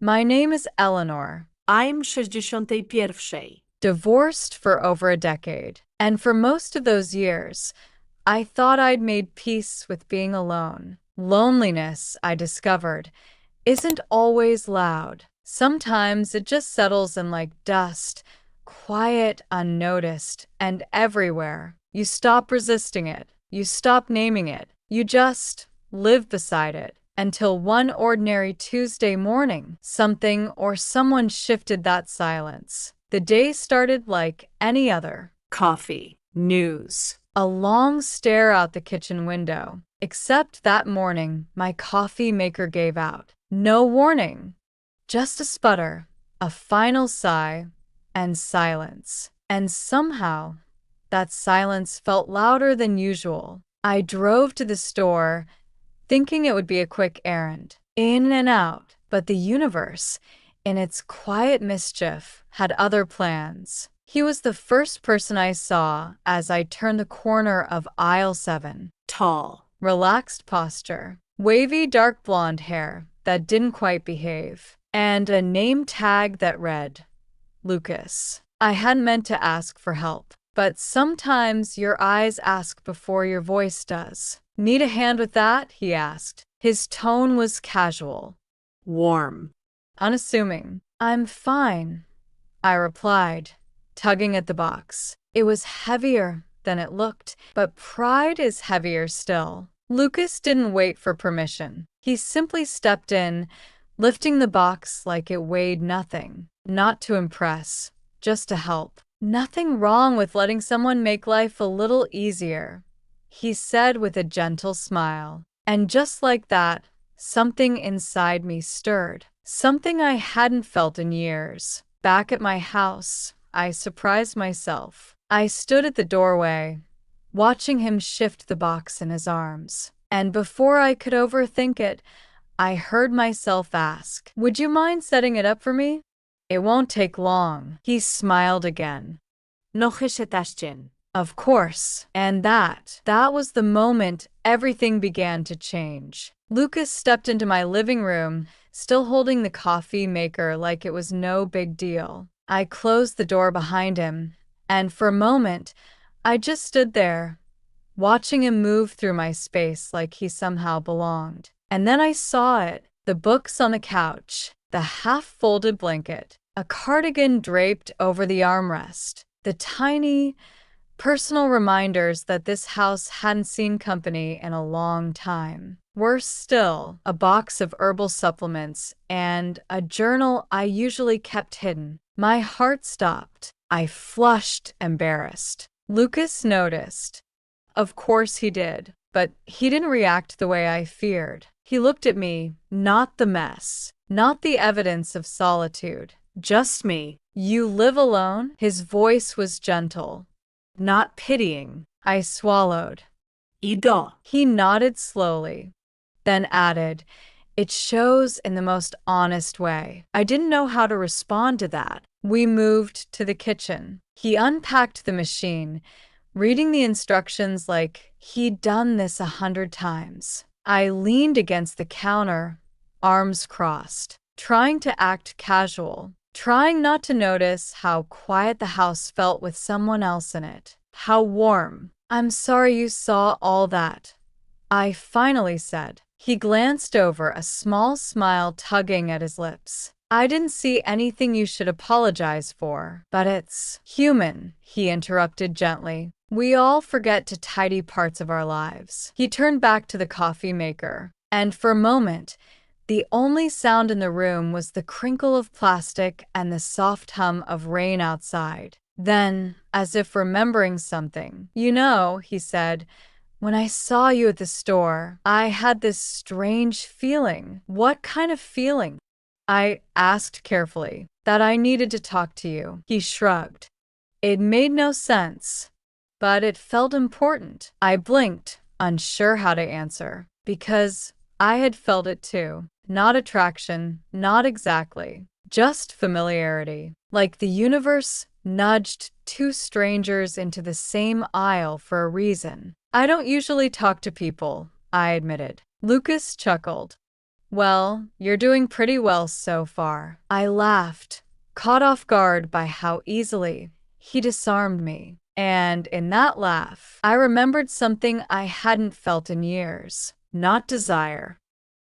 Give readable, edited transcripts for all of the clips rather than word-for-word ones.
My name is Eleanor. I'm 61. Divorced for over a decade. And for most of those years, I thought I'd made peace with being alone. Loneliness, I discovered, isn't always loud. Sometimes it just settles in like dust, quiet, unnoticed, and everywhere. You stop resisting it. You stop naming it. You just live beside it. Until one ordinary Tuesday morning, something or someone shifted that silence. The day started like any other. Coffee. News. A long stare out the kitchen window. Except that morning, my coffee maker gave out. No warning. Just a sputter, a final sigh, and silence. And somehow, that silence felt louder than usual. I drove to the store, thinking it would be a quick errand. In and out. But the universe, in its quiet mischief, had other plans. He was the first person I saw as I turned the corner of aisle 7. Tall. Relaxed posture. Wavy dark blonde hair that didn't quite behave. And a name tag that read, Lucas. I hadn't meant to ask for help, but sometimes your eyes ask before your voice does. Need a hand with that? He asked. His tone was casual. Warm. Unassuming. I'm fine, I replied, tugging at the box. It was heavier than it looked, but pride is heavier still. Lucas didn't wait for permission. He simply stepped in, lifting the box like it weighed nothing. Not to impress, just to help. Nothing wrong with letting someone make life a little easier, he said with a gentle smile. And just like that, something inside me stirred. Something I hadn't felt in years. Back at my house, I surprised myself. I stood at the doorway, watching him shift the box in his arms. And before I could overthink it, I heard myself ask, "Would you mind setting it up for me?" "It won't take long." He smiled again. Noche się taśćin. Of course. And that was the moment everything began to change. Lucas stepped into my living room, still holding the coffee maker like it was no big deal. I closed the door behind him, and for a moment, I just stood there, watching him move through my space like he somehow belonged. And then I saw it. The books on the couch, the half-folded blanket, a cardigan draped over the armrest, the tiny, personal reminders that this house hadn't seen company in a long time. Worse still, a box of herbal supplements and a journal I usually kept hidden. My heart stopped. I flushed, embarrassed. Lucas noticed. Of course he did, but he didn't react the way I feared. He looked at me, not the mess, not the evidence of solitude, just me. "You live alone?" His voice was gentle, not pitying. I swallowed. Ido. He nodded slowly, then added, "It shows in the most honest way." I didn't know how to respond to that. We moved to the kitchen. He unpacked the machine, reading the instructions like he'd done this 100 times. I leaned against the counter, arms crossed, trying to act casual, trying not to notice how quiet the house felt with someone else in it. How warm. "I'm sorry you saw all that," I finally said. He glanced over, a small smile tugging at his lips. "I didn't see anything you should apologize for, but it's human," he interrupted gently. "We all forget to tidy parts of our lives." He turned back to the coffee maker, and for a moment, the only sound in the room was the crinkle of plastic and the soft hum of rain outside. Then, as if remembering something, "You know," he said, "when I saw you at the store, I had this strange feeling." "What kind of feeling?" I asked carefully. "That I needed to talk to you." He shrugged. It made no sense, but it felt important. I blinked, unsure how to answer, because I had felt it too. Not attraction, not exactly, just familiarity. Like the universe nudged two strangers into the same aisle for a reason. "I don't usually talk to people," I admitted. Lucas chuckled. Well, you're doing pretty well so far. I laughed, caught off guard by how easily he disarmed me. And in that laugh, I remembered something I hadn't felt in years. Not desire,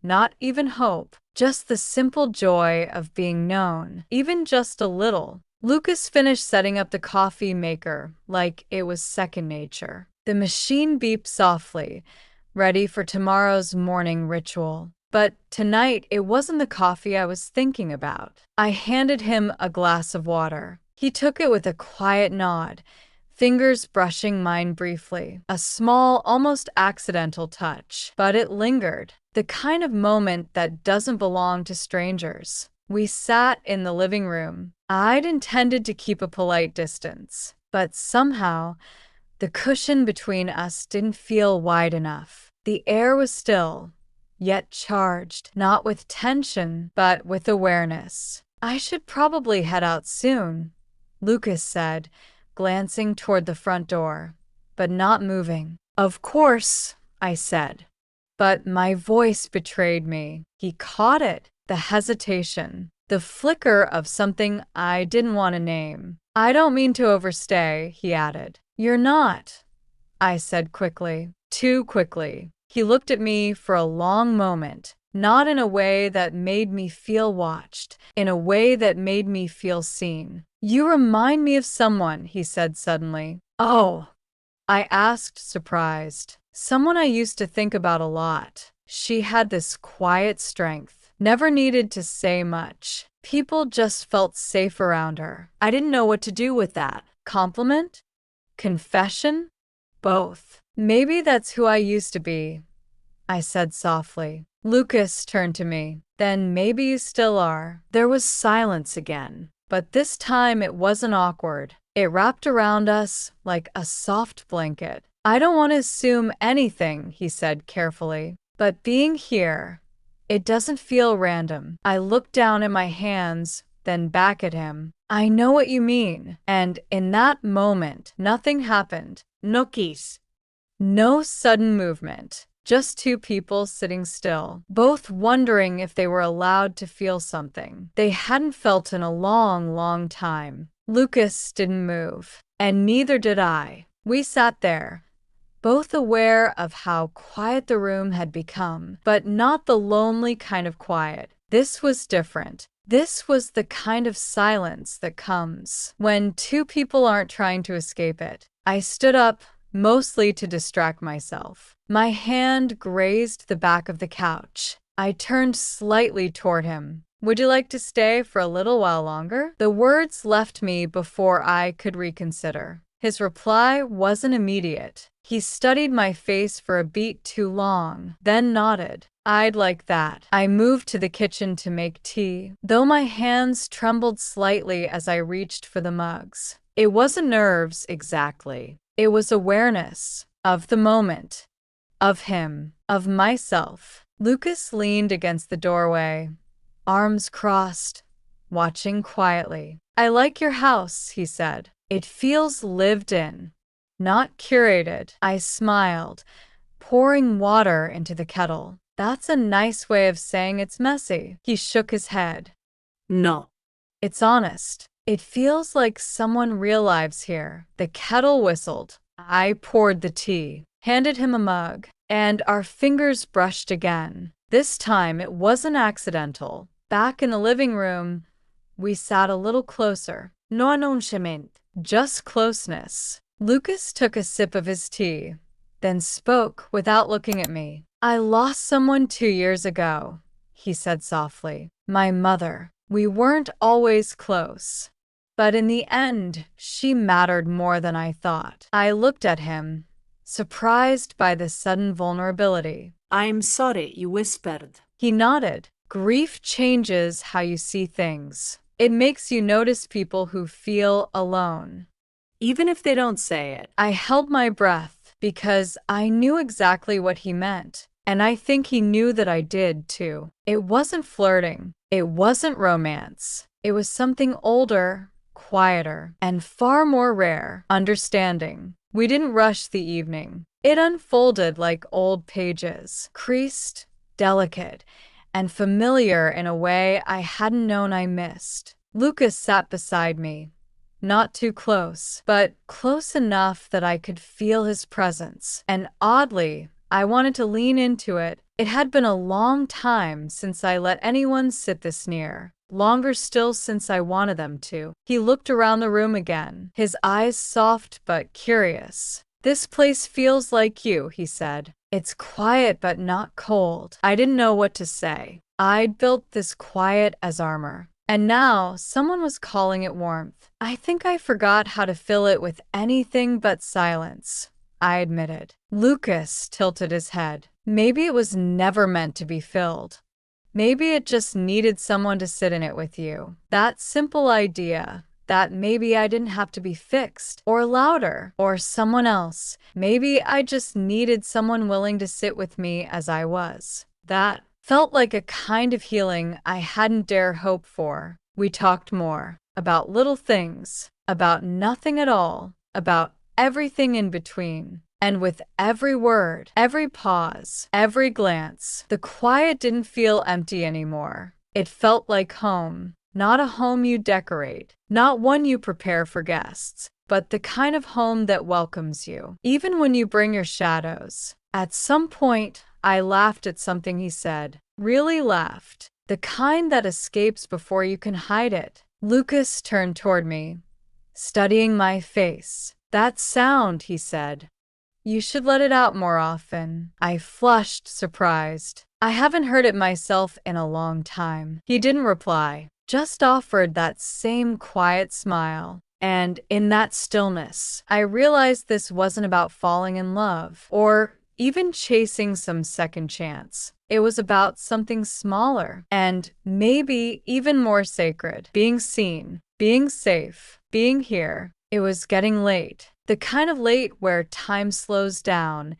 not even hope, just the simple joy of being known, even just a little. Lucas finished setting up the coffee maker like it was second nature. The machine beeped softly, ready for tomorrow's morning ritual. But tonight, it wasn't the coffee I was thinking about. I handed him a glass of water. He took it with a quiet nod, fingers brushing mine briefly. A small, almost accidental touch, but it lingered. The kind of moment that doesn't belong to strangers. We sat in the living room. I'd intended to keep a polite distance, but somehow, the cushion between us didn't feel wide enough. The air was still, yet charged, not with tension, but with awareness. I should probably head out soon, Lucas said, glancing toward the front door, but not moving. Of course, I said, but my voice betrayed me. He caught it, the hesitation, the flicker of something I didn't want to name. I don't mean to overstay, he added. You're not, I said quickly, too quickly. He looked at me for a long moment, not in a way that made me feel watched, in a way that made me feel seen. You remind me of someone, he said suddenly. Oh, I asked, surprised. Someone I used to think about a lot. She had this quiet strength, never needed to say much. People just felt safe around her. I didn't know what to do with that. Compliment? Confession? Both. Maybe that's who I used to be, I said softly. Lucas turned to me. Then maybe you still are. There was silence again, but this time it wasn't awkward. It wrapped around us like a soft blanket. I don't want to assume anything, he said carefully, but being here, it doesn't feel random. I looked down at my hands, then back at him. I know what you mean. And in that moment, nothing happened. No quis. No sudden movement. Just two people sitting still, both wondering if they were allowed to feel something they hadn't felt in a long, long time. Lucas didn't move, and neither did I. We sat there, both aware of how quiet the room had become, but not the lonely kind of quiet. This was different. This was the kind of silence that comes when two people aren't trying to escape it. I stood up, mostly to distract myself. My hand grazed the back of the couch. I turned slightly toward him. Would you like to stay for a little while longer? The words left me before I could reconsider. His reply wasn't immediate. He studied my face for a beat too long, then nodded. I'd like that. I moved to the kitchen to make tea, though my hands trembled slightly as I reached for the mugs. It wasn't nerves exactly. It was awareness of the moment, of him, of myself. Lucas leaned against the doorway, arms crossed, watching quietly. I like your house, he said. It feels lived in, not curated. I smiled, pouring water into the kettle. That's a nice way of saying it's messy. He shook his head. No. It's honest. It feels like someone real lives here. The kettle whistled. I poured the tea, handed him a mug, and our fingers brushed again. This time it wasn't accidental. Back in the living room, we sat a little closer. No annunciament. Just closeness. Lucas took a sip of his tea, then spoke without looking at me. I lost someone 2 years ago, he said softly. My mother. We weren't always close, but in the end, she mattered more than I thought. I looked at him, surprised by the sudden vulnerability. I'm sorry, you whispered. He nodded. Grief changes how you see things. It makes you notice people who feel alone, Even if they don't say it. I held my breath because I knew exactly what he meant, and I think he knew that I did too. It wasn't flirting. It wasn't romance. It was something older, quieter, and far more rare. Understanding. We didn't rush the evening. It unfolded like old pages, creased, delicate, and familiar in a way I hadn't known I missed. Lucas sat beside me, not too close, but close enough that I could feel his presence. And oddly, I wanted to lean into it. It had been a long time since I let anyone sit this near. Longer still since I wanted them to. He looked around the room again, his eyes soft but curious. "This place feels like you," he said. "It's quiet but not cold." I didn't know what to say. I'd built this quiet as armor, and now someone was calling it warmth. I think I forgot how to fill it with anything but silence, I admitted. Lucas tilted his head. Maybe it was never meant to be filled. Maybe it just needed someone to sit in it with you. That simple idea, that maybe I didn't have to be fixed, or louder, or someone else. Maybe I just needed someone willing to sit with me as I was. That felt like a kind of healing I hadn't dared hope for. We talked more, about little things, about nothing at all, about everything in between. And with every word, every pause, every glance, the quiet didn't feel empty anymore. It felt like home. Not a home you decorate, not one you prepare for guests, but the kind of home that welcomes you, even when you bring your shadows. At some point, I laughed at something he said. Really laughed. The kind that escapes before you can hide it. Lucas turned toward me, studying my face. "That sound," he said. "You should let it out more often." I flushed, surprised. I haven't heard it myself in a long time. He didn't reply, just offered that same quiet smile. And in that stillness, I realized this wasn't about falling in love or even chasing some second chance. It was about something smaller and maybe even more sacred. Being seen, being safe, being here. It was getting late. The kind of late where time slows down,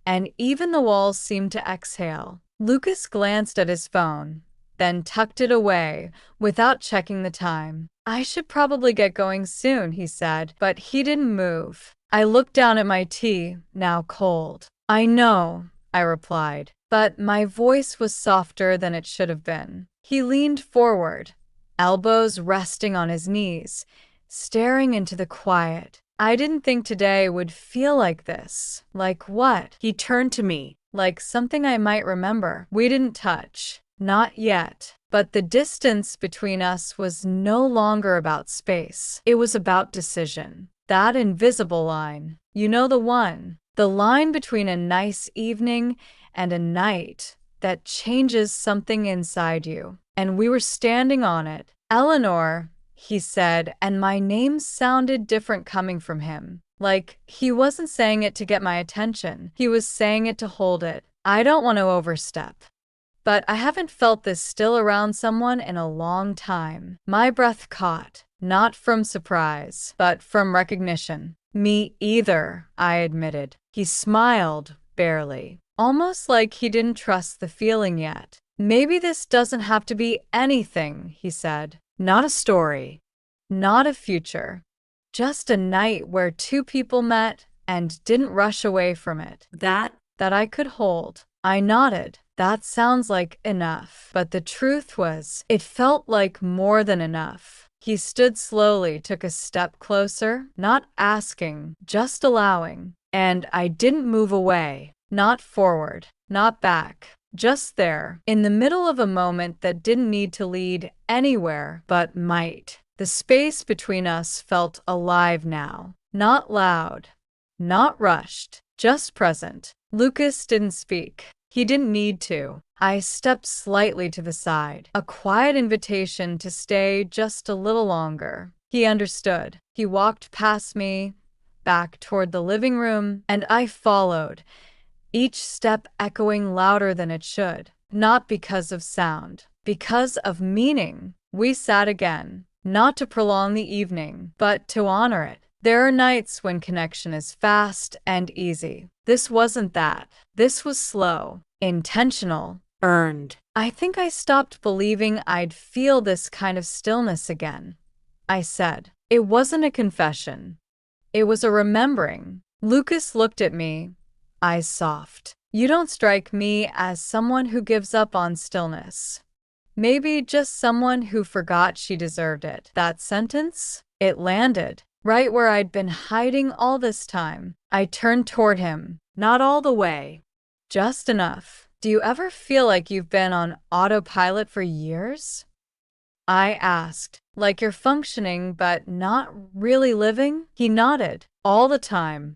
and even the walls seem to exhale. Lucas glanced at his phone, then tucked it away without checking the time. "I should probably get going soon," he said, but he didn't move. I looked down at my tea, now cold. "I know," I replied, but my voice was softer than it should have been. He leaned forward, elbows resting on his knees, staring into the quiet. "I didn't think today would feel like this." "Like what?" He turned to me. "Like something I might remember." We didn't touch. Not yet. But the distance between us was no longer about space. It was about decision. That invisible line. You know the one. The line between a nice evening and a night that changes something inside you. And we were standing on it. "Eleanor," he said, and my name sounded different coming from him. Like he wasn't saying it to get my attention. He was saying it to hold it. I don't want to overstep, but I haven't felt this still around someone in a long time. My breath caught, not from surprise, but from recognition. "Me either," I admitted. He smiled, barely, almost like he didn't trust the feeling yet. "Maybe this doesn't have to be anything," he said. "Not a story, not a future, just a night where two people met and didn't rush away from it. That I could hold." I nodded. "That sounds like enough." But the truth was, it felt like more than enough. He stood slowly, took a step closer, not asking, just allowing. And I didn't move away, not forward, not back. Just there, in the middle of a moment that didn't need to lead anywhere but might. The space between us felt alive now. Not loud, not rushed, just present. Lucas didn't speak. He didn't need to. I stepped slightly to the side, a quiet invitation to stay just a little longer. He understood. He walked past me, back toward the living room, and I followed, each step echoing louder than it should. Not because of sound, because of meaning. We sat again, not to prolong the evening, but to honor it. There are nights when connection is fast and easy. This wasn't that. This was slow, intentional, earned. I think I stopped believing I'd feel this kind of stillness again. I said. It wasn't a confession. It was a remembering. Lucas looked at me, eyes soft. You don't strike me as someone who gives up on stillness. Maybe just someone who forgot she deserved it. That sentence? It landed right where I'd been hiding all this time. I turned toward him. Not all the way. Just enough. Do you ever feel like you've been on autopilot for years? I asked. Like you're functioning but not really living? He nodded. All the time.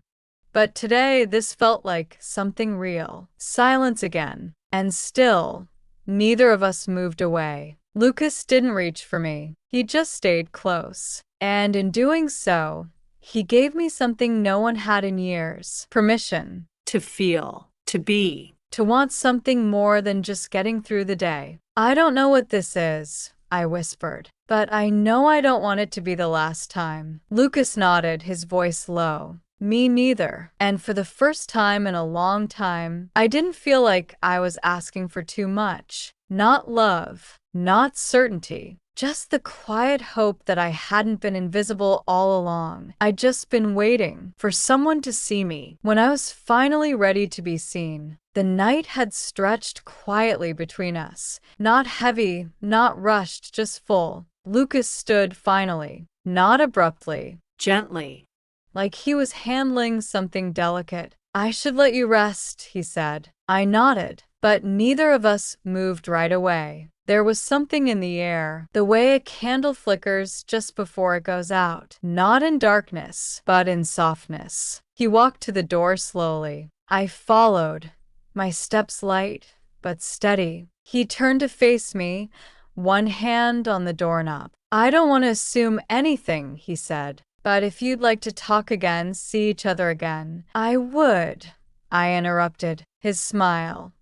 But today this felt like something real. Silence again. And still, neither of us moved away. Lucas didn't reach for me. He just stayed close. And in doing so, he gave me something no one had in years. Permission. To feel. To be. To want something more than just getting through the day. I don't know what this is, I whispered, but I know I don't want it to be the last time. Lucas nodded, his voice low. Me neither. And for the first time in a long time, I didn't feel like I was asking for too much. Not love, not certainty, just the quiet hope that I hadn't been invisible all along. I'd just been waiting for someone to see me. When I was finally ready to be seen, the night had stretched quietly between us. Not heavy, not rushed, just full. Lucas stood finally, not abruptly. Gently. Like he was handling something delicate. I should let you rest, he said. I nodded, but neither of us moved right away. There was something in the air, the way a candle flickers just before it goes out. Not in darkness, but in softness. He walked to the door slowly. I followed, my steps light but steady. He turned to face me, one hand on the doorknob. I don't want to assume anything, he said. But if you'd like to talk again, see each other again, I would. I interrupted. His smile,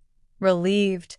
relieved,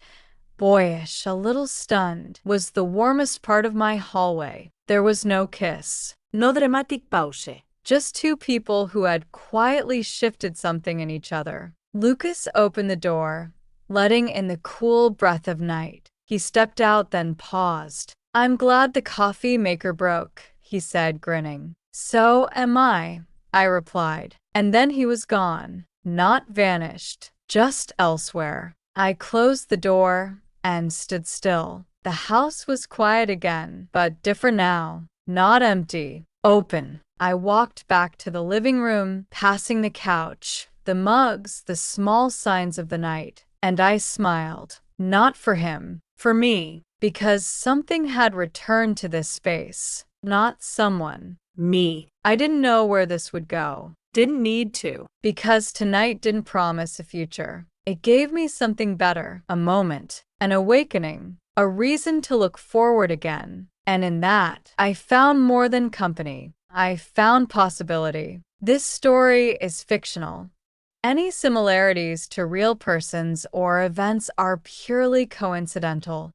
boyish, a little stunned, was the warmest part of my hallway. There was no kiss. No dramatic pause. Just two people who had quietly shifted something in each other. Lucas opened the door, letting in the cool breath of night. He stepped out, then paused. I'm glad the coffee maker broke, he said, grinning. So am I replied. And then he was gone. Not vanished, just elsewhere. I closed the door and stood still. The house was quiet again, but different now. Not empty, open. I walked back to the living room, passing the couch, the mugs, the small signs of the night, and I smiled. Not for him, for me, because something had returned to this space. Not someone. Me. I didn't know where this would go. Didn't need to. Because tonight didn't promise a future. It gave me something better, a moment, an awakening, a reason to look forward again. And in that, I found more than company. I found possibility. This story is fictional. Any similarities to real persons or events are purely coincidental.